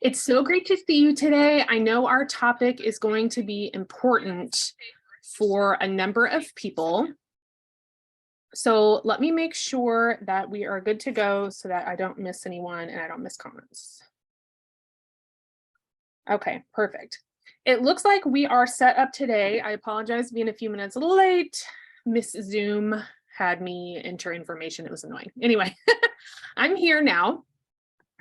It's so great to see you today. I know our topic is going to be important for a number of people. So let me make sure that we are good to go so that I don't miss anyone and I don't miss comments. Okay, perfect. It looks like we are set up today. I apologize for being a few minutes late. Miss Zoom had me enter information. It was annoying. Anyway, I'm here now.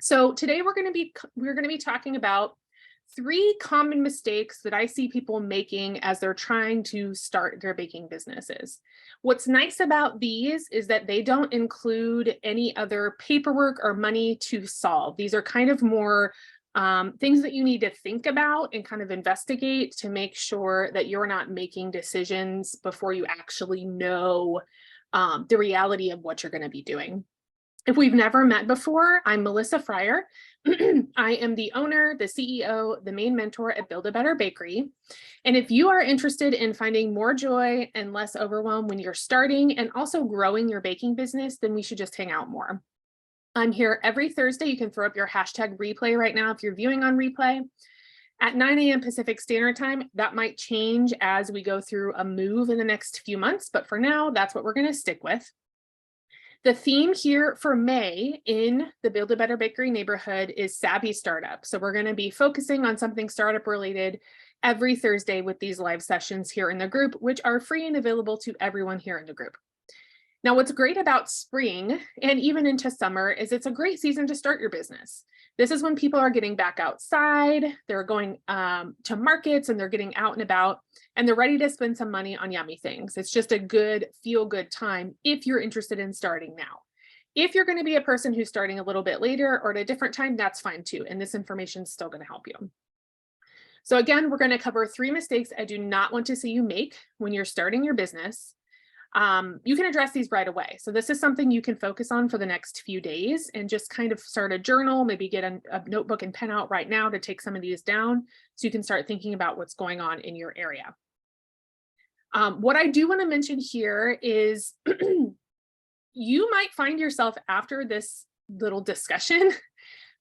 So today we're going to be talking about 3 common mistakes that I see people making as they're trying to start their baking businesses. What's nice about these is that they don't include any other paperwork or money to solve. These are kind of more things that you need to think about and kind of investigate to make sure that you're not making decisions before you actually know the reality of what you're going to be doing. If we've never met before, I'm Melissa Fryer. I am the owner, the CEO, the main mentor at Build a Better Bakery. And if you are interested in finding more joy and less overwhelm when you're starting and also growing your baking business, then we should just hang out more. I'm here every Thursday. You can throw up your hashtag replay right now if you're viewing on replay. At 9 a.m. Pacific Standard Time. That might change as we go through a move in the next few months, but for now, that's what we're going to stick with. The theme here for May in the Build a Better Bakery neighborhood is Savvy Startup. So we're going to be focusing on something startup related every Thursday with these live sessions here in the group, which are free and available to everyone here in the group. Now, what's great about spring and even into summer is it's a great season to start your business. This is when people are getting back outside, they're going to markets and they're getting out and about, and they're ready to spend some money on yummy things. It's just a good, feel-good time if you're interested in starting now. If you're going to be a person who's starting a little bit later or at a different time, that's fine too. And this information is still going to help you. So again, we're going to cover 3 mistakes I do not want to see you make when you're starting your business. You can address these right away. So this is something you can focus on for the next few days and just kind of start a journal, maybe get a notebook and pen out right now to take some of these down so you can start thinking about what's going on in your area. What I do want to mention here is you might find yourself after this little discussion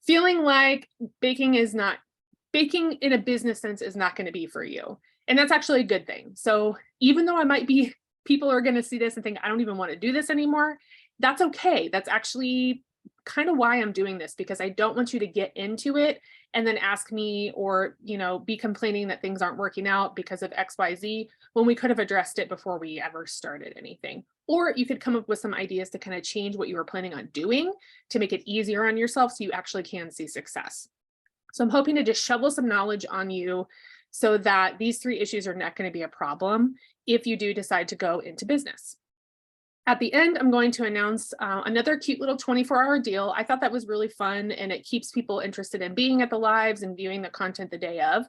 feeling like baking in a business sense is not going to be for you. And that's actually a good thing. So even though people are going to see this and think, I don't even want to do this anymore. That's okay. That's actually kind of why I'm doing this, because I don't want you to get into it and then ask me or, be complaining that things aren't working out because of XYZ when we could have addressed it before we ever started anything. Or you could come up with some ideas to kind of change what you were planning on doing to make it easier on yourself so you actually can see success. So I'm hoping to just shovel some knowledge on you so that these 3 issues are not going to be a problem if you do decide to go into business. At the end, I'm going to announce another cute little 24-hour deal. I thought that was really fun and it keeps people interested in being at the lives and viewing the content the day of.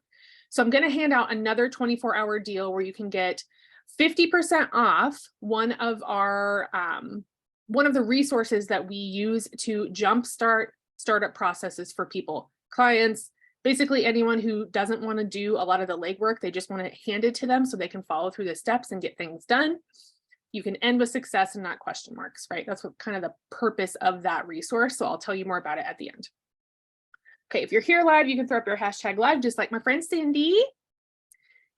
So I'm going to hand out another 24-hour deal where you can get 50% off one of the resources that we use to jumpstart startup processes for people, clients, basically anyone who doesn't want to do a lot of the legwork. They just want it handed to them so they can follow through the steps and get things done. You can end with success and not question marks, right? That's what kind of the purpose of that resource. So I'll tell you more about it at the end. Okay, if you're here live, you can throw up your hashtag live, just like my friend Cindy.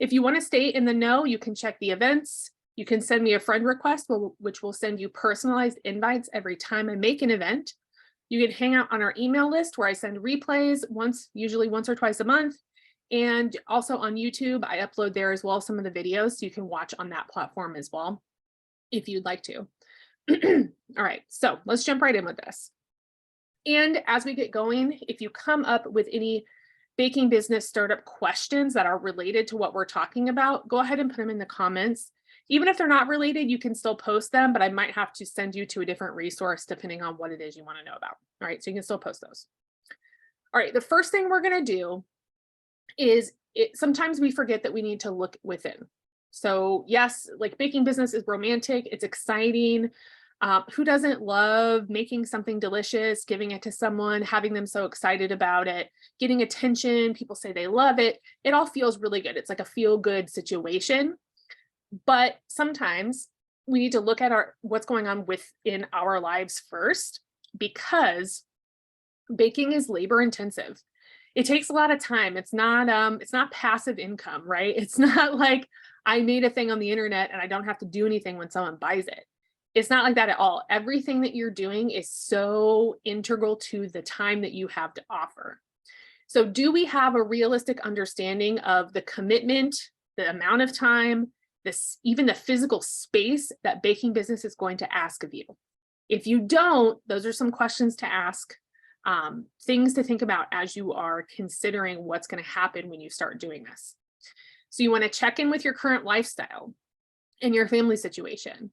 If you want to stay in the know, you can check the events. You can send me a friend request, which will send you personalized invites every time I make an event. You can hang out on our email list where I send replays usually once or twice a month. And also on YouTube, I upload there as well some of the videos so you can watch on that platform as well, if you'd like to. All right, so let's jump right in with this. And as we get going, if you come up with any baking business startup questions that are related to what we're talking about, go ahead and put them in the comments. Even if they're not related, you can still post them, but I might have to send you to a different resource depending on what it is you want to know about. All right, so you can still post those. All right, the first thing we're going to do is sometimes we forget that we need to look within. So yes, like baking business is romantic, it's exciting. Who doesn't love making something delicious, giving it to someone, having them so excited about it, getting attention, people say they love it. It all feels really good. It's like a feel-good situation. But sometimes we need to look at what's going on within our lives first, because baking is labor intensive. It takes a lot of time. It's not passive income, right? It's not like I made a thing on the internet and I don't have to do anything when someone buys it. It's not like that at all. Everything that you're doing is so integral to the time that you have to offer. So do we have a realistic understanding of the commitment, the amount of time, even the physical space that baking business is going to ask of you? If you don't, those are some questions to ask, things to think about as you are considering what's going to happen when you start doing this. So you want to check in with your current lifestyle and your family situation.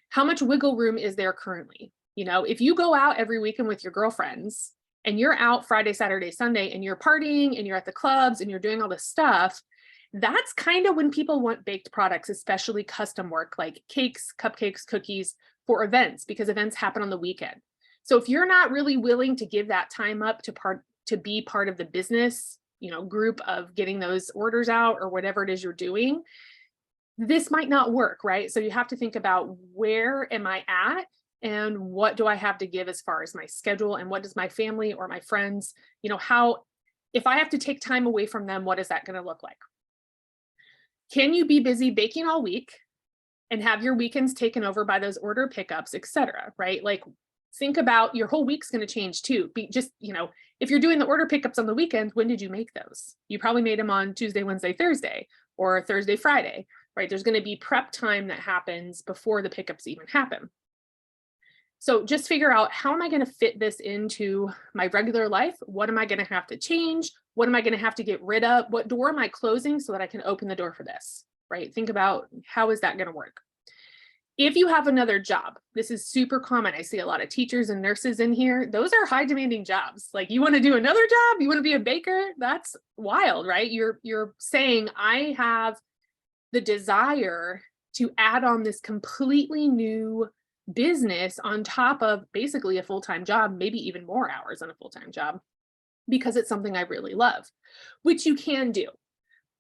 How much wiggle room is there currently? You know, if you go out every weekend with your girlfriends and you're out Friday, Saturday, Sunday, and you're partying and you're at the clubs and you're doing all this stuff, that's kind of when people want baked products, especially custom work like cakes, cupcakes, cookies for events, because events happen on the weekend. So if you're not really willing to give that time up to be part of the business, you know, group of getting those orders out or whatever it is you're doing, this might not work, right? So you have to think about, where am I at and what do I have to give as far as my schedule, and what does my family or my friends, you know, if I have to take time away from them, what is that going to look like? Can you be busy baking all week and have your weekends taken over by those order pickups, etc., right? Like, think about, your whole week's going to change too. Just, you know, if you're doing the order pickups on the weekend, when did you make those? You probably made them on Tuesday, Wednesday, Thursday, or Thursday, Friday, right? There's going to be prep time that happens before the pickups even happen. So just figure out, how am I going to fit this into my regular life? What am I going to have to change? What am I going to have to get rid of? What door am I closing so that I can open the door for this, right? Think about, how is that going to work? If you have another job, this is super common. I see a lot of teachers and nurses in here. Those are high demanding jobs. Like, you want to do another job? You want to be a baker? That's wild, right? You're saying, I have the desire to add on this completely new business on top of basically a full-time job, maybe even more hours on a full-time job, because it's something I really love, which you can do.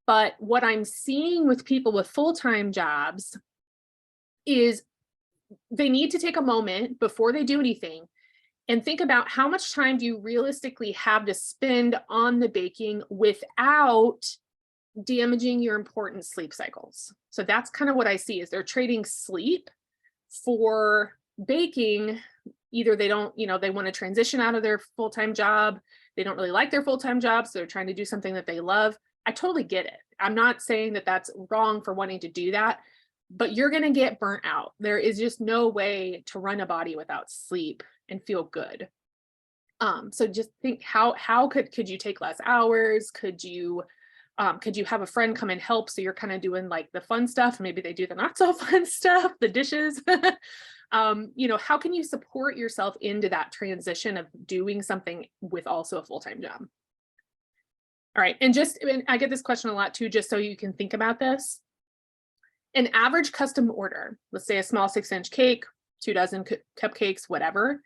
But what I'm seeing with people with full-time jobs is they need to take a moment before they do anything and think about, how much time do you realistically have to spend on the baking without damaging your important sleep cycles. So that's kind of what I see, is they're trading sleep for baking. Either they don't, you know, they want to transition out of their full-time job. They don't really like their full-time job, so they're trying to do something that they love. I totally get it. I'm not saying that that's wrong for wanting to do that, but you're going to get burnt out. There is just no way to run a body without sleep and feel good. So just think, how could you take less hours? Could you have a friend come and help, so you're kind of doing like the fun stuff, maybe they do the not so fun stuff, the dishes. You know, how can you support yourself into that transition of doing something with also a full-time job? All right, and I get this question a lot too, just so you can think about this. An average custom order, let's say a small 6-inch cake, 2 dozen cupcakes, whatever,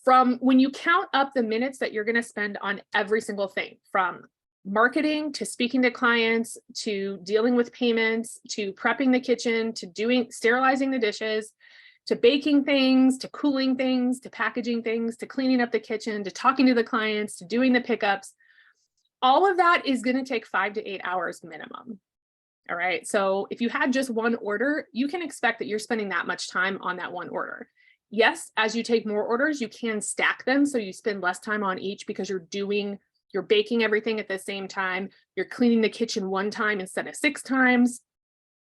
from when you count up the minutes that you're going to spend on every single thing, from marketing to speaking to clients, to dealing with payments, to prepping the kitchen, to sterilizing the dishes, to baking things, to cooling things, to packaging things, to cleaning up the kitchen, to talking to the clients, to doing the pickups, all of that is going to take 5 to 8 hours minimum. All right. So if you had just one order, you can expect that you're spending that much time on that one order. Yes, as you take more orders, you can stack them, so you spend less time on each, because you're baking everything at the same time. You're cleaning the kitchen one time instead of 6 times,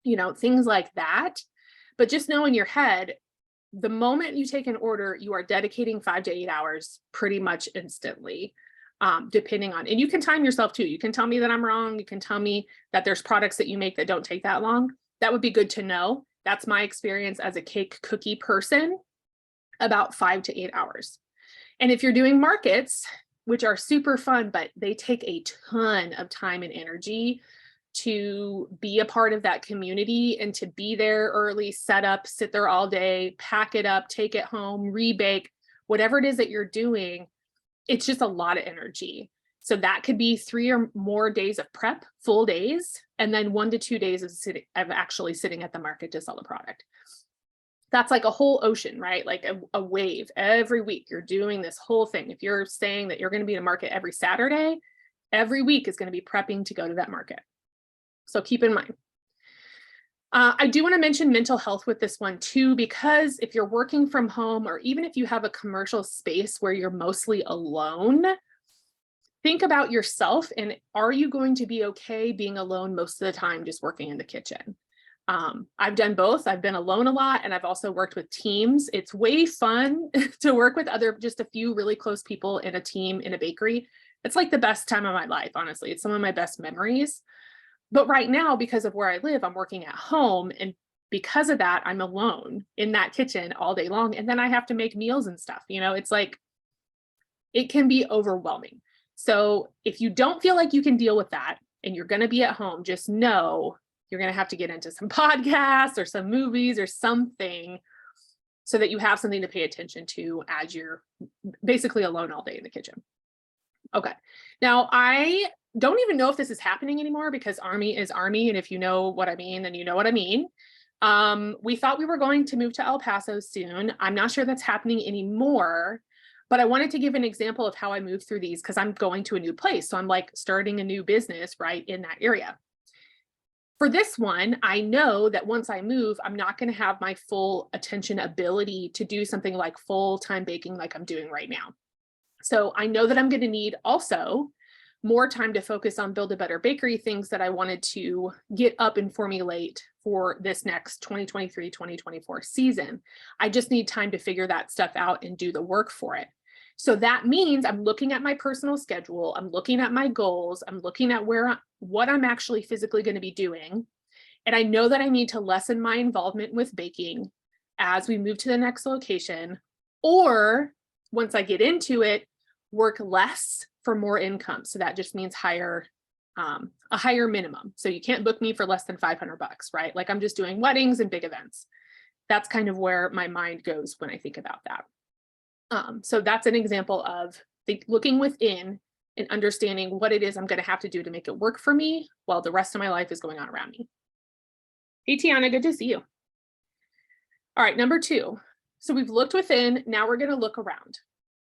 you know, things like that. But just know in your head, the moment you take an order, you are dedicating 5 to 8 hours pretty much instantly, depending on, and you can time yourself too. You can tell me that I'm wrong. You can tell me that there's products that you make that don't take that long. That would be good to know. That's my experience as a cake cookie person, about 5 to 8 hours. And if you're doing markets, which are super fun, but they take a ton of time and energy to be a part of that community and to be there early, set up, sit there all day, pack it up, take it home, rebake, whatever it is that you're doing, it's just a lot of energy. So that could be 3 or more days of prep, full days, and then 1 to 2 days of actually sitting at the market to sell the product. That's like a whole ocean, right? Like a wave. Every week you're doing this whole thing. If you're saying that you're going to be in a market every Saturday, Every week is going to be prepping to go to that market. So keep in mind. I do want to mention mental health with this one too, because if you're working from home, or even if you have a commercial space where you're mostly alone, think about yourself, and are you going to be okay being alone most of the time, just working in the kitchen? I've done both. I've been alone a lot, and I've also worked with teams. It's way fun to work with just a few really close people in a team in a bakery. It's like the best time of my life, honestly. It's some of my best memories. But right now, because of where I live, I'm working at home. And because of that, I'm alone in that kitchen all day long. And then I have to make meals and stuff. It's like, it can be overwhelming. So if you don't feel like you can deal with that and you're going to be at home, just know you're going to have to get into some podcasts or some movies or something so that you have something to pay attention to as you're basically alone all day in the kitchen. Okay. Now, I don't even know if this is happening anymore, because Army is Army. And if you know what I mean, then you know what I mean. We thought we were going to move to El Paso soon. I'm not sure that's happening anymore, but I wanted to give an example of how I moved through these, because I'm going to a new place. So I'm like starting a new business right in that area. For this one, I know that once I move, I'm not going to have my full attention ability to do something like full-time baking like I'm doing right now. So I know that I'm going to need also more time to focus on Build a Better Bakery, things that I wanted to get up and formulate for this next 2023-2024 season. I just need time to figure that stuff out and do the work for it. So that means I'm looking at my personal schedule, I'm looking at my goals, I'm looking at what I'm actually physically going to be doing. And I know that I need to lessen my involvement with baking as we move to the next location, or once I get into it, work less for more income. So that just means a higher minimum. So you can't book me for less than $500, right? Like I'm just doing weddings and big events. That's kind of where my mind goes when I think about that. So that's an example of looking within and understanding what it is I'm going to have to do to make it work for me while the rest of my life is going on around me. Hey, Tiana, good to see you. All right, number 2. So we've looked within, now we're going to look around.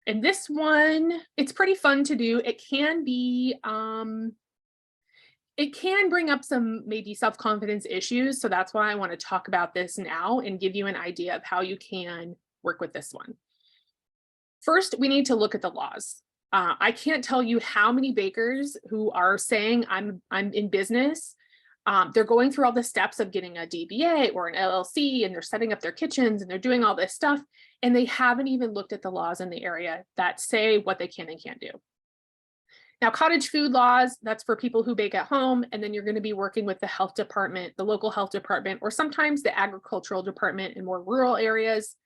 And this one, it's pretty fun to do. It can be, it can bring up some maybe self-confidence issues. So that's why I want to talk about this now and give you an idea of how you can work with this one. First, we need to look at the laws. I can't tell you how many bakers who are saying I'm in business. They're going through all the steps of getting a DBA or an LLC, and they're setting up their kitchens and they're doing all this stuff. And they haven't even looked at the laws in the area that say what they can and can't do. Now, cottage food laws, that's for people who bake at home. And then you're going to be working with the health department, the local health department, or sometimes the agricultural department in more rural areas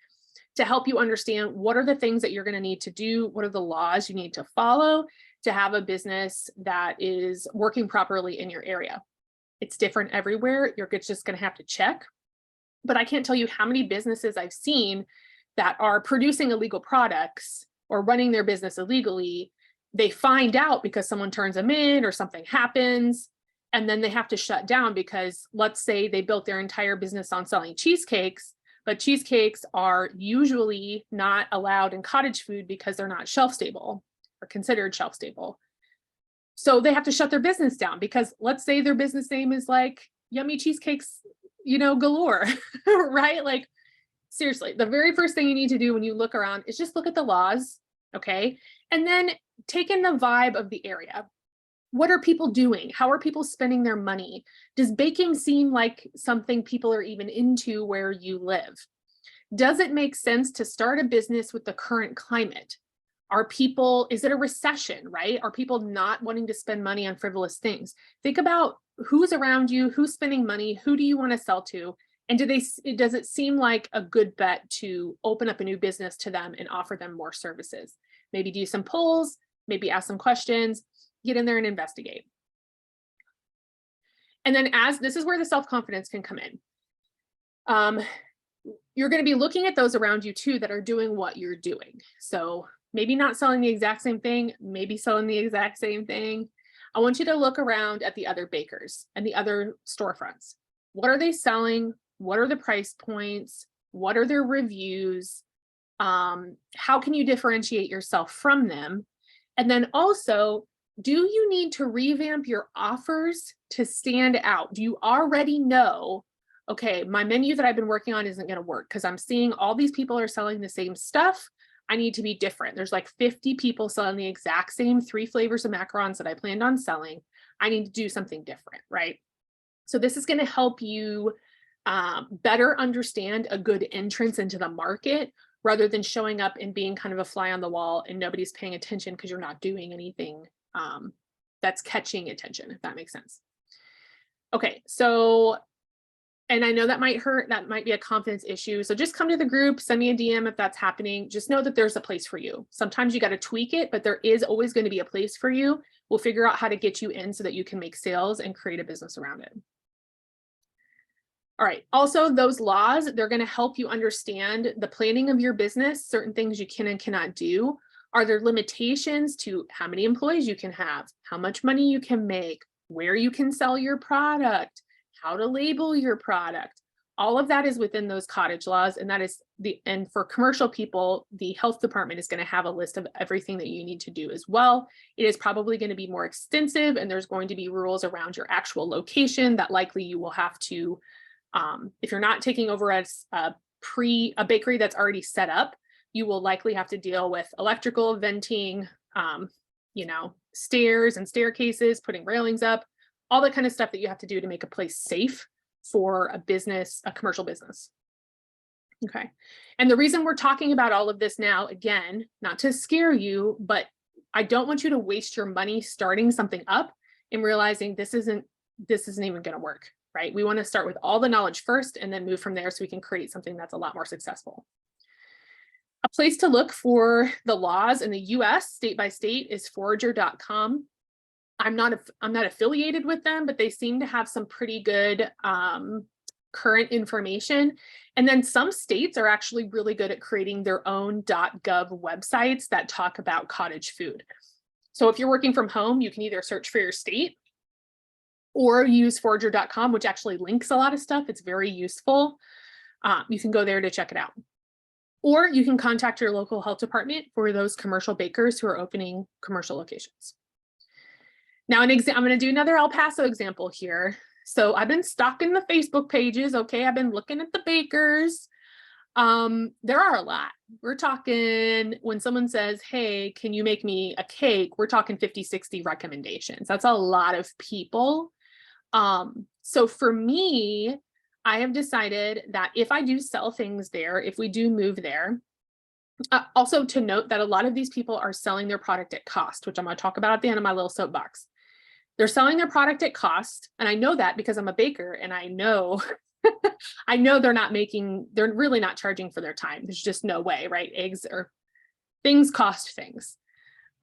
to help you understand what are the things that you're going to need to do. What are the laws you need to follow to have a business that is working properly in your area. It's different everywhere. You're just going to have to check. But I can't tell you how many businesses I've seen that are producing illegal products or running their business illegally. They find out because someone turns them in or something happens, and then they have to shut down because let's say they built their entire business on selling cheesecakes, but cheesecakes are usually not allowed in cottage food because they're not shelf stable or considered shelf stable. So they have to shut their business down because let's say their business name is like Yummy Cheesecakes, galore, right? Like seriously, the very first thing you need to do when you look around is just look at the laws, okay? And then take in the vibe of the area. What are people doing? How are people spending their money? Does baking seem like something people are even into where you live? Does it make sense to start a business with the current climate? Is it a recession, right? Are people not wanting to spend money on frivolous things? Think about who's around you, who's spending money, who do you want to sell to? And does it seem like a good bet to open up a new business to them and offer them more services? Maybe do some polls, maybe ask some questions, get in there and investigate. And then this is where the self-confidence can come in. You're going to be looking at those around you too that are doing what you're doing. So maybe not selling the exact same thing, maybe selling the exact same thing. I want you to look around at the other bakers and the other storefronts. What are they selling? What are the price points? What are their reviews? How can you differentiate yourself from them? And then also, Do you need to revamp your offers to stand out? Do you already know, okay, my menu that I've been working on isn't going to work because I'm seeing all these people are selling the same stuff. I need to be different. There's like 50 people selling the exact same 3 flavors of macarons that I planned on selling. I need to do something different, right? So this is going to help you better understand a good entrance into the market rather than showing up and being kind of a fly on the wall and nobody's paying attention because you're not doing anything that's catching attention, if that makes sense. Okay, so, and I know that might hurt, that might be a confidence issue. So just come to the group, send me a DM if that's happening. Just know that there's a place for you. Sometimes you got to tweak it, but there is always going to be a place for you. We'll figure out how to get you in so that you can make sales and create a business around it. All right, also those laws, they're going to help you understand the planning of your business, certain things you can and cannot do. Are there limitations to how many employees you can have, how much money you can make, where you can sell your product, how to label your product? All of that is within those cottage laws, and that is and for commercial people, the health department is going to have a list of everything that you need to do as well. It is probably going to be more extensive, and there's going to be rules around your actual location that likely you will have to, if you're not taking over as a bakery that's already set up, you will likely have to deal with electrical, venting, you know, stairs and staircases, putting railings up, all that kind of stuff that you have to do to make a place safe for a business, a commercial business. Okay. And the reason we're talking about all of this now, again, not to scare you, but I don't want you to waste your money starting something up and realizing this isn't even going to work, right? We want to start with all the knowledge first and then move from there so we can create something that's a lot more successful. A place to look for the laws in the US, state by state, is forager.com. I'm not affiliated with them, but they seem to have some pretty good current information. And then some states are actually really good at creating their own .gov websites that talk about cottage food. So if you're working from home, you can either search for your state or use forager.com, which actually links a lot of stuff. It's very useful. You can go there to check it out. Or you can contact your local health department for those commercial bakers who are opening commercial locations. Now, I'm going to do another El Paso example here. So I've been stalking the Facebook pages. Okay, I've been looking at the bakers. There are a lot. We're talking, when someone says, hey, can you make me a cake? We're talking 50, 60 recommendations. That's a lot of people. So for me, I have decided that if I do sell things there, if we do move there, also to note that a lot of these people are selling their product at cost, which I'm going to talk about at the end of my little soapbox. They're selling their product at cost. And I know that because I'm a baker and I know, I know they're really not charging for their time. There's just no way, right? Things cost things.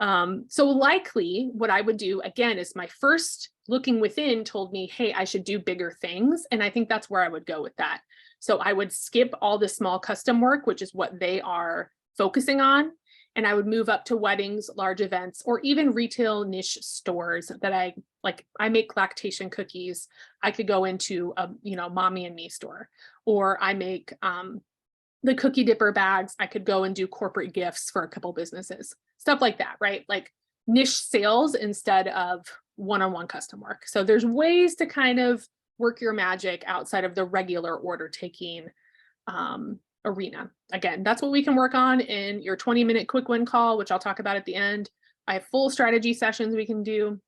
So likely what I would do again is my first looking within told me, hey, I should do bigger things. And I think that's where I would go with that. So I would skip all the small custom work, which is what they are focusing on. And I would move up to weddings, large events, or even retail niche stores that I make lactation cookies. I could go into a, mommy and me store, or I make the cookie dipper bags. I could go and do corporate gifts for a couple businesses, stuff like that, right? Like niche sales instead of one-on-one custom work. So there's ways to kind of work your magic outside of the regular order taking arena. Again, that's what we can work on in your 20-minute quick win call, which I'll talk about at the end. I have full strategy sessions we can do,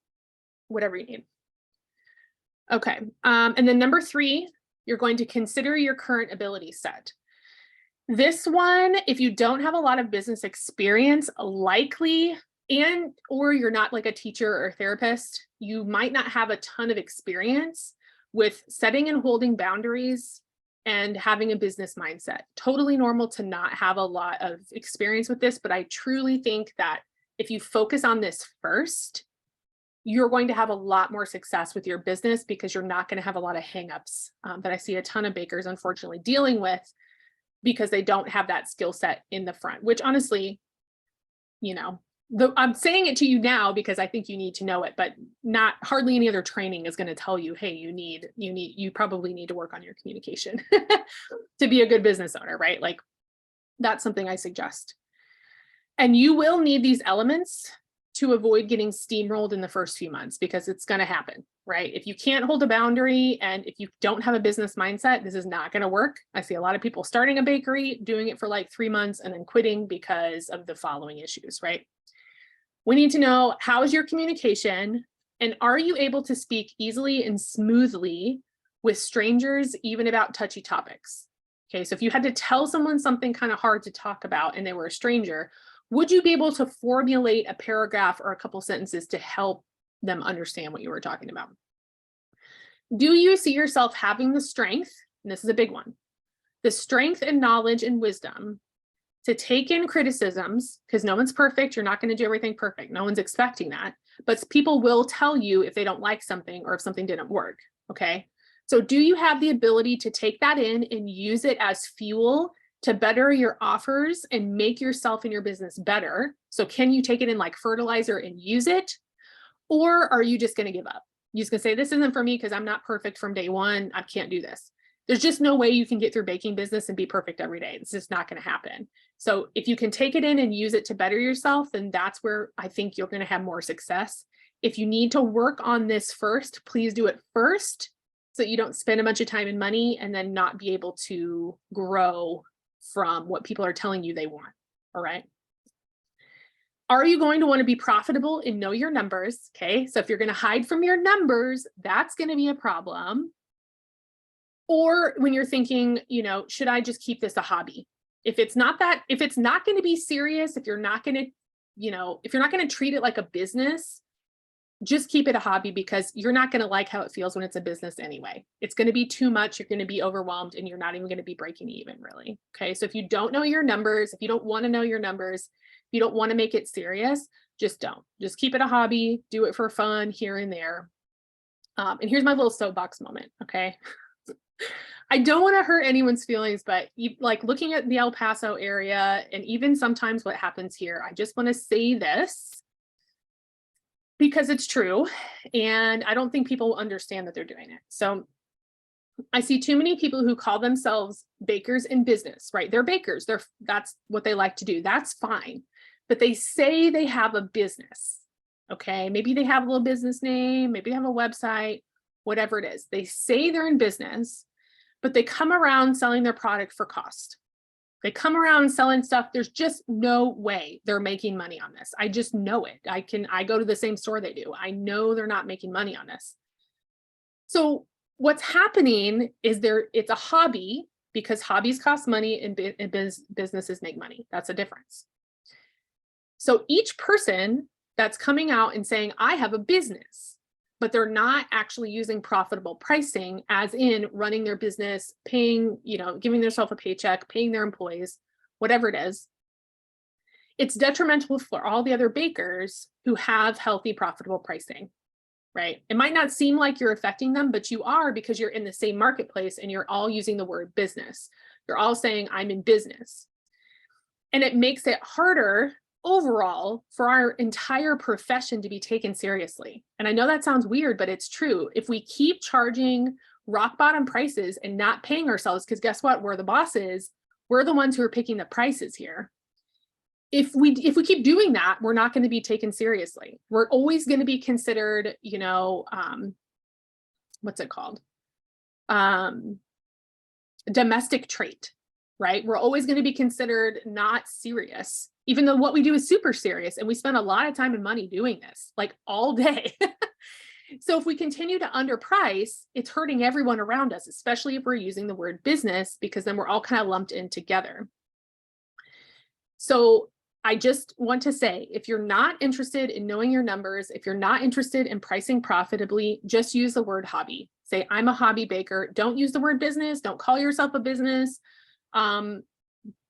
whatever you need. Okay, and then number 3, you're going to consider your current ability set. This one, if you don't have a lot of business experience, likely, or you're not like a teacher or therapist, you might not have a ton of experience with setting and holding boundaries and having a business mindset. Totally normal to not have a lot of experience with this, but I truly think that if you focus on this first, you're going to have a lot more success with your business because you're not going to have a lot of hangups that I see a ton of bakers unfortunately dealing with because they don't have that skill set in the front, which honestly, I'm saying it to you now because I think you need to know it, but not hardly any other training is going to tell you, hey, you probably need to work on your communication to be a good business owner, right? Like that's something I suggest. And you will need these elements to avoid getting steamrolled in the first few months, because it's going to happen, right? If you can't hold a boundary and if you don't have a business mindset, this is not going to work. I see a lot of people starting a bakery, doing it for like 3 months and then quitting because of the following issues, right? We need to know, how is your communication, and are you able to speak easily and smoothly with strangers, even about touchy topics? Okay, so if you had to tell someone something kind of hard to talk about and they were a stranger, would you be able to formulate a paragraph or a couple sentences to help them understand what you were talking about? Do you see yourself having the strength, and this is a big one, the strength and knowledge and wisdom to take in criticisms, because no one's perfect, you're not going to do everything perfect, no one's expecting that, but people will tell you if they don't like something or if something didn't work, okay? So do you have the ability to take that in and use it as fuel to better your offers and make yourself and your business better? So can you take it in like fertilizer and use it? Or are you just going to give up? You're just going to say, this isn't for me because I'm not perfect from day one. I can't do this. There's just no way you can get through baking business and be perfect every day. It's just not going to happen. So if you can take it in and use it to better yourself, then that's where I think you're going to have more success. If you need to work on this first, please do it first, so that you don't spend a bunch of time and money and then not be able to grow from what people are telling you they want. All right. Are you going to want to be profitable and know your numbers? Okay. So if you're going to hide from your numbers, that's going to be a problem. Or when you're thinking, you know, should I just keep this a hobby? If it's not going to be serious, if you're not going to, you know, if you're not going to treat it like a business, just keep it a hobby, because you're not going to like how it feels when it's a business anyway. It's going to be too much. You're going to be overwhelmed and you're not even going to be breaking even, really. Okay. So if you don't know your numbers, if you don't want to know your numbers, if you don't want to make it serious, just don't. Just keep it a hobby. Do it for fun here and there. And here's my little soapbox moment. Okay. I don't want to hurt anyone's feelings, but like looking at the El Paso area and even sometimes what happens here, I just want to say this because it's true. And I don't think people understand that they're doing it. So I see too many people who call themselves bakers in business, right? They're bakers. That's what they like to do. That's fine. But they say they have a business. Okay. Maybe they have a little business name, maybe they have a website, whatever it is. They say they're in business, but they come around selling their product for cost. They come around selling stuff. There's just no way they're making money on this. I just know it. I go to the same store they do. I know they're not making money on this. So what's happening is it's a hobby, because hobbies cost money and businesses make money. That's a difference. So each person that's coming out and saying, I have a business, but they're not actually using profitable pricing, as in running their business, paying, you know, giving themselves a paycheck, paying their employees, whatever it is, it's detrimental for all the other bakers who have healthy, profitable pricing, right? It might not seem like you're affecting them, but you are, because you're in the same marketplace and you're all using the word business. You're all saying, I'm in business. And it makes it harder overall for our entire profession to be taken seriously. And I know that sounds weird, but it's true. If we keep charging rock bottom prices and not paying ourselves, because guess what? We're the bosses. We're the ones who are picking the prices here. If we keep doing that, we're not going to be taken seriously. We're always going to be considered, you know, what's it called? Domestic trait, right? We're always going to be considered not serious, even though what we do is super serious. And we spend a lot of time and money doing this, like all day. So if we continue to underprice, it's hurting everyone around us, especially if we're using the word business, because then we're all kind of lumped in together. So I just want to say, if you're not interested in knowing your numbers, if you're not interested in pricing profitably, just use the word hobby. Say, I'm a hobby baker. Don't use the word business. Don't call yourself a business,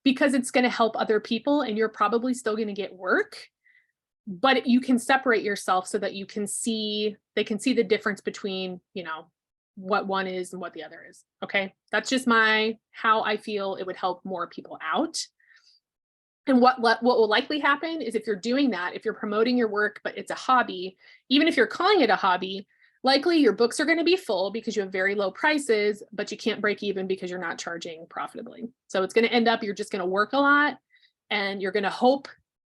because it's going to help other people and you're probably still going to get work, but you can separate yourself so that they can see the difference between, you know, what one is and what the other is. Okay. That's just how I feel it would help more people out. And what will likely happen is, if you're doing that, if you're promoting your work, but it's a hobby, even if you're calling it a hobby, likely your books are going to be full because you have very low prices, but you can't break even because you're not charging profitably. So it's going to end up, you're just going to work a lot and you're going to hope,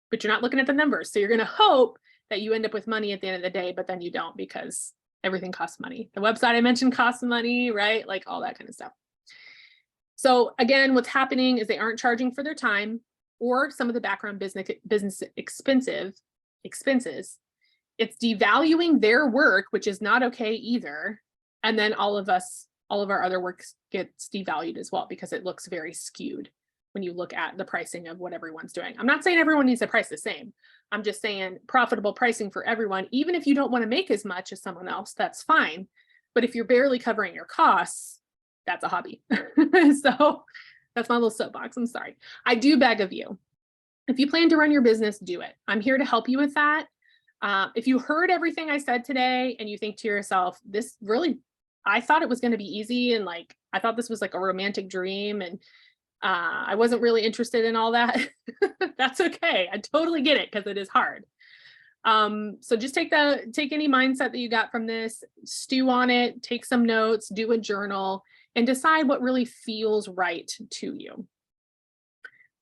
but you're not looking at the numbers. So you're going to hope that you end up with money at the end of the day, but then you don't because everything costs money. The website I mentioned costs money, right? Like all that kind of stuff. So again, what's happening is they aren't charging for their time or some of the background business expenses. It's devaluing their work, which is not okay either. And then all of our other work gets devalued as well because it looks very skewed when you look at the pricing of what everyone's doing. I'm not saying everyone needs to price the same. I'm just saying profitable pricing for everyone, even if you don't want to make as much as someone else, that's fine. But if you're barely covering your costs, that's a hobby. So that's my little soapbox. I'm sorry. I do beg of you. If you plan to run your business, do it. I'm here to help you with that. If you heard everything I said today and you think to yourself, this really, I thought it was going to be easy. And like, I thought this was like a romantic dream and I wasn't really interested in all that. That's okay. I totally get it because it is hard. So just take any mindset that you got from this, stew on it, take some notes, do a journal, and decide what really feels right to you.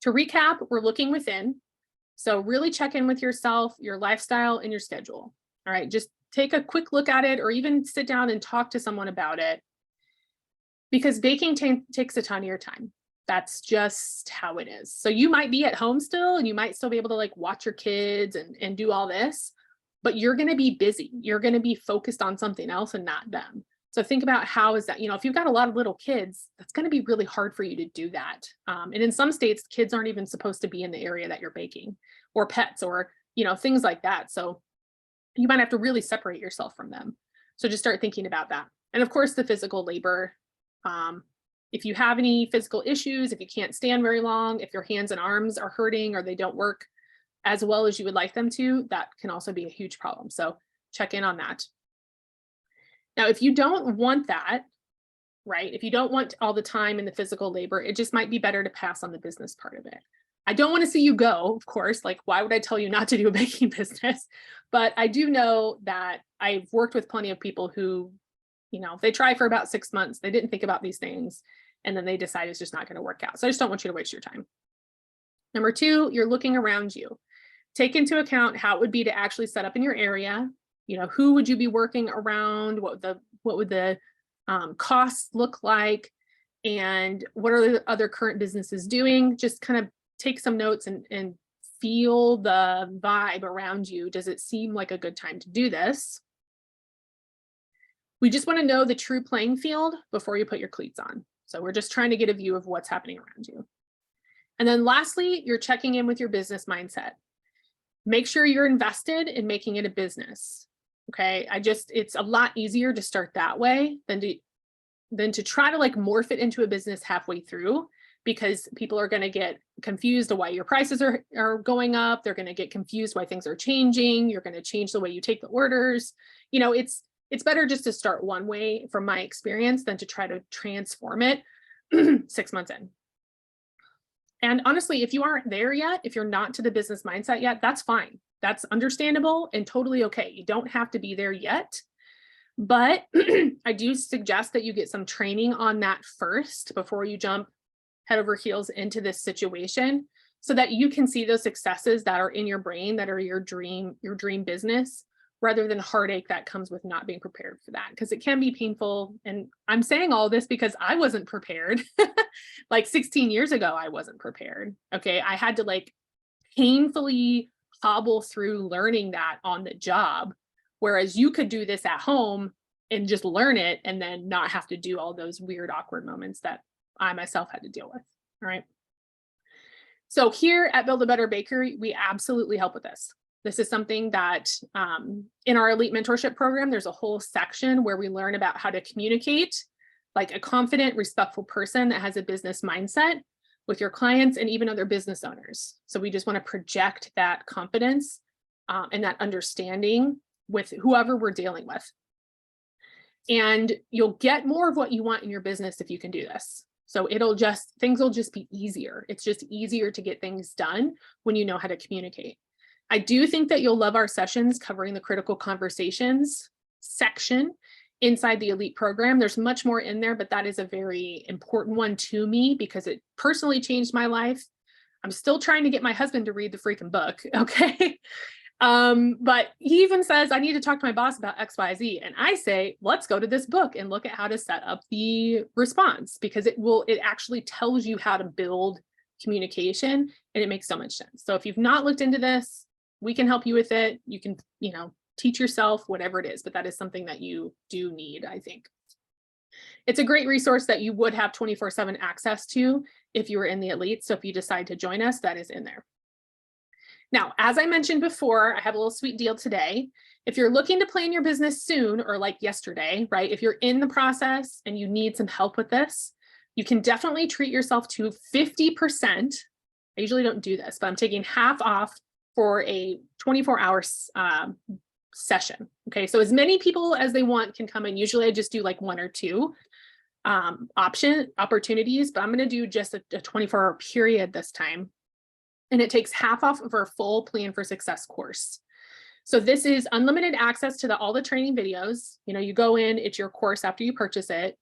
To recap, we're looking within. So really check in with yourself, your lifestyle, and your schedule. All right, just take a quick look at it or even sit down and talk to someone about it because baking takes a ton of your time. That's just how it is. So you might be at home still and you might still be able to like watch your kids and do all this, but you're going to be busy. You're going to be focused on something else and not them. So think about how is that, if you've got a lot of little kids, that's going to be really hard for you to do that. And in some states, kids aren't even supposed to be in the area that you're baking or pets or, things like that. So you might have to really separate yourself from them. So just start thinking about that. And of course, the physical labor. If you have any physical issues, if you can't stand very long, if your hands and arms are hurting or they don't work as well as you would like them to, that can also be a huge problem. So check in on that. Now, if you don't want that, right, if you don't want all the time in the physical labor, it just might be better to pass on the business part of it. I don't want to see you go, of course, like why would I tell you not to do a baking business? But I do know that I've worked with plenty of people who, they try for about 6 months, they didn't think about these things, and then they decide it's just not going to work out. So I just don't want you to waste your time. Number 2, you're looking around you. Take into account how it would be to actually set up in your area. Who would you be working around? What would the costs look like? And what are the other current businesses doing? Just kind of take some notes and feel the vibe around you. Does it seem like a good time to do this? We just want to know the true playing field before you put your cleats on. So we're just trying to get a view of what's happening around you. And then lastly, you're checking in with your business mindset. Make sure you're invested in making it a business. Okay, it's a lot easier to start that way than to try to like morph it into a business halfway through, because people are going to get confused of why your prices are going up. They're going to get confused why things are changing. You're going to change the way you take the orders. It's better just to start one way from my experience than to try to transform it 6 months in. And honestly, if you aren't there yet, if you're not to the business mindset yet, that's fine. That's understandable and totally okay. You don't have to be there yet. But I do suggest that you get some training on that first before you jump head over heels into this situation so that you can see those successes that are in your brain, that are your dream business, rather than heartache that comes with not being prepared for that, because it can be painful. And I'm saying all this because I wasn't prepared. Like 16 years ago, I wasn't prepared. Okay. I had to like painfully hobble through learning that on the job, whereas you could do this at home and just learn it and then not have to do all those weird, awkward moments that I myself had to deal with. All right. So here at Build a Better Bakery, we absolutely help with this. This is something that in our elite mentorship program, there's a whole section where we learn about how to communicate like a confident, respectful person that has a business mindset with your clients and even other business owners. So we just want to project that confidence and that understanding with whoever we're dealing with. And you'll get more of what you want in your business if you can do this. So things will just be easier. It's just easier to get things done when you know how to communicate. I do think that you'll love our sessions covering the critical conversations section inside the elite program. There's much more in there, but that is a very important one to me because it personally changed my life. I'm still trying to get my husband to read the freaking book. Okay. But he even says, I need to talk to my boss about XYZ. And I say, let's go to this book and look at how to set up the response, because it actually tells you how to build communication, and it makes so much sense. So if you've not looked into this, we can help you with it. You can, teach yourself, whatever it is, but that is something that you do need, I think. It's a great resource that you would have 24/7 access to if you were in the elite. So if you decide to join us, that is in there. Now, as I mentioned before, I have a little sweet deal today. If you're looking to plan your business soon, or like yesterday, right? If you're in the process and you need some help with this, you can definitely treat yourself to 50%. I usually don't do this, but I'm taking half off for a 24-hour session. Okay, so as many people as they want can come in. Usually I just do like 1 or 2 opportunities, but I'm going to do just a 24-hour period this time. And it takes half off of our full Plan for Success course. So this is unlimited access to all the training videos. You go in, it's your course after you purchase it.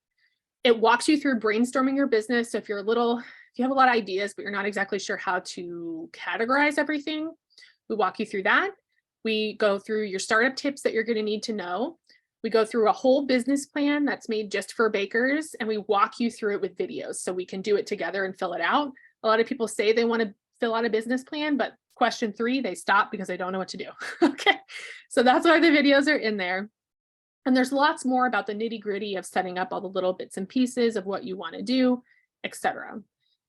It walks you through brainstorming your business. So if you have a lot of ideas, but you're not exactly sure how to categorize everything, we walk you through that. We go through your startup tips that you're going to need to know. We go through a whole business plan that's made just for bakers, and we walk you through it with videos so we can do it together and fill it out. A lot of people say they want to fill out a business plan, but question 3, they stop because they don't know what to do. Okay, so that's why the videos are in there. And there's lots more about the nitty-gritty of setting up all the little bits and pieces of what you want to do, etc.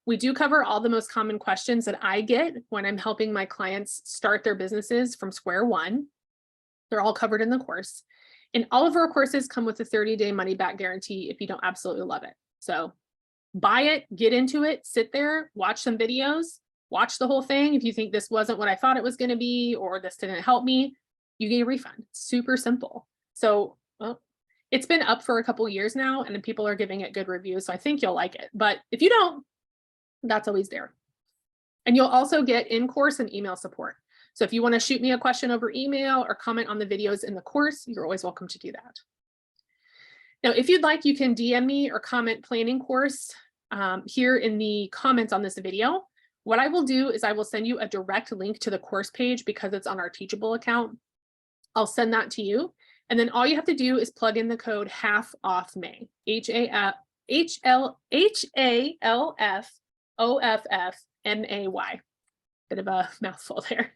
We do cover all the most common questions that I get when I'm helping my clients start their businesses from square one. They're all covered in the course. And all of our courses come with a 30-day money-back guarantee if you don't absolutely love it. So buy it, get into it, sit there, watch some videos, watch the whole thing. If you think this wasn't what I thought it was going to be, or this didn't help me, you get a refund. It's super simple. So it's been up for a couple years now, and people are giving it good reviews. So I think you'll like it. But if you don't, that's always there. And you'll also get in-course and email support. So if you want to shoot me a question over email or comment on the videos in the course, you're always welcome to do that. Now, if you'd like, you can DM me or comment planning course here in the comments on this video. What I will do is I will send you a direct link to the course page because it's on our Teachable account. I'll send that to you. And then all you have to do is plug in the code HALFOFFMAY, HALFOFFMAY. Bit of a mouthful there.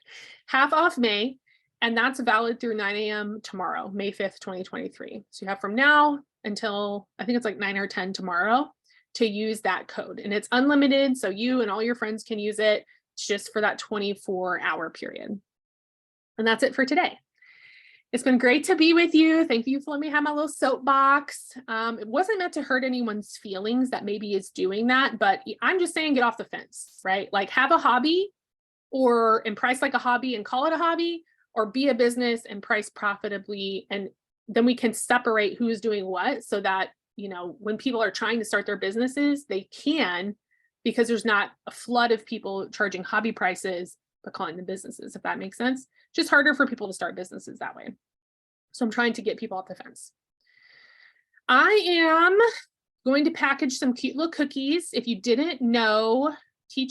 Half off May, and that's valid through 9 a.m. tomorrow, May 5th, 2023. So you have from now until I think it's like 9 or 10 tomorrow to use that code. And it's unlimited, so you and all your friends can use it. It's just for that 24-hour period. And that's it for today. It's been great to be with you. Thank you for letting me have my little soapbox. It wasn't meant to hurt anyone's feelings that maybe is doing that, but I'm just saying get off the fence, right? Like have a hobby and price like a hobby and call it a hobby, or be a business and price profitably. And then we can separate who's doing what so that, when people are trying to start their businesses, they can, because there's not a flood of people charging hobby prices, but calling them businesses, if that makes sense. Just harder for people to start businesses that way. So I'm trying to get people off the fence. I am going to package some cute little cookies. If you didn't know, I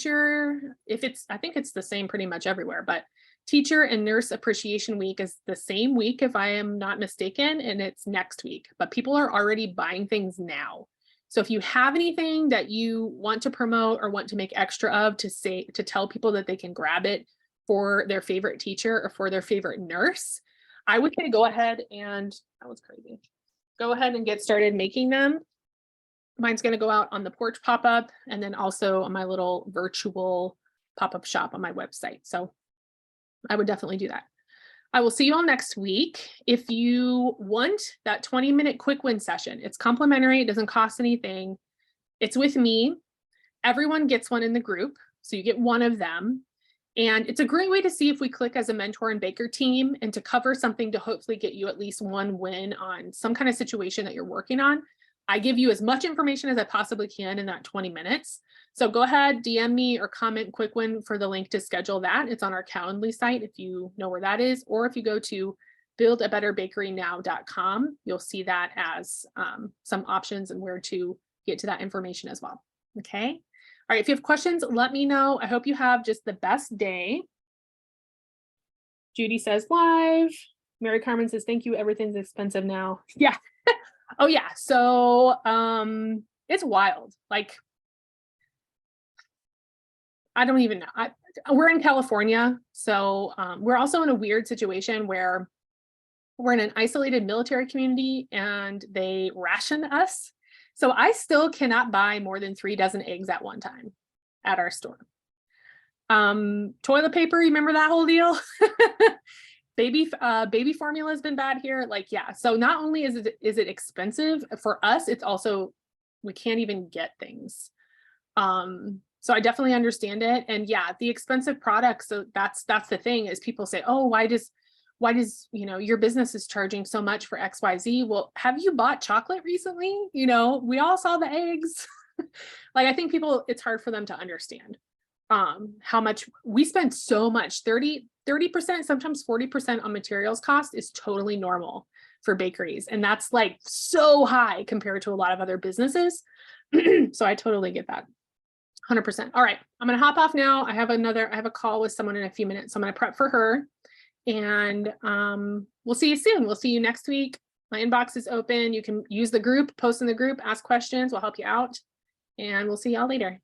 think it's the same pretty much everywhere, but Teacher and Nurse Appreciation Week is the same week, if I am not mistaken, and it's next week, but people are already buying things now. So if you have anything that you want to promote or want to make extra of to tell people that they can grab it for their favorite teacher or for their favorite nurse, I would say go ahead and, that was crazy. Go ahead and get started making them. Mine's going to go out on the porch pop-up and then also on my little virtual pop-up shop on my website. So I would definitely do that. I will see you all next week. If you want that 20-minute quick win session, it's complimentary. It doesn't cost anything. It's with me. Everyone gets one in the group. So you get one of them. And it's a great way to see if we click as a mentor and baker team, and to cover something to hopefully get you at least one win on some kind of situation that you're working on. I give you as much information as I possibly can in that 20 minutes. So go ahead, DM me or comment quick win for the link to schedule that. It's on our Calendly site if you know where that is, or if you go to buildabetterbakerynow.com, you'll see that as some options and where to get to that information as well. Okay. All right. If you have questions, let me know. I hope you have just the best day. Judy says live. Mary Carmen says, thank you. Everything's expensive now. Yeah. Oh yeah. So, it's wild. Like, I don't even know. We're in California. So, we're also in a weird situation where we're in an isolated military community and they ration us. So I still cannot buy more than 3 dozen eggs at one time at our store. Toilet paper, you remember that whole deal? Baby formula has been bad here. Like, yeah. So not only is it expensive for us, it's also, we can't even get things. So I definitely understand it. And yeah, the expensive products. So that's the thing is people say, oh, why does, your business is charging so much for XYZ? Well, have you bought chocolate recently? We all saw the eggs. Like, I think it's hard for them to understand how much we spend. So much, 30%, sometimes 40% on materials cost is totally normal for bakeries. And that's like so high compared to a lot of other businesses. So I totally get that. 100%. All right. I'm going to hop off now. I have a call with someone in a few minutes. So I'm going to prep for her. And we'll see you soon. We'll see you next week. My inbox is open. You can use the group, post in the group, ask questions. We'll help you out. And we'll see y'all later.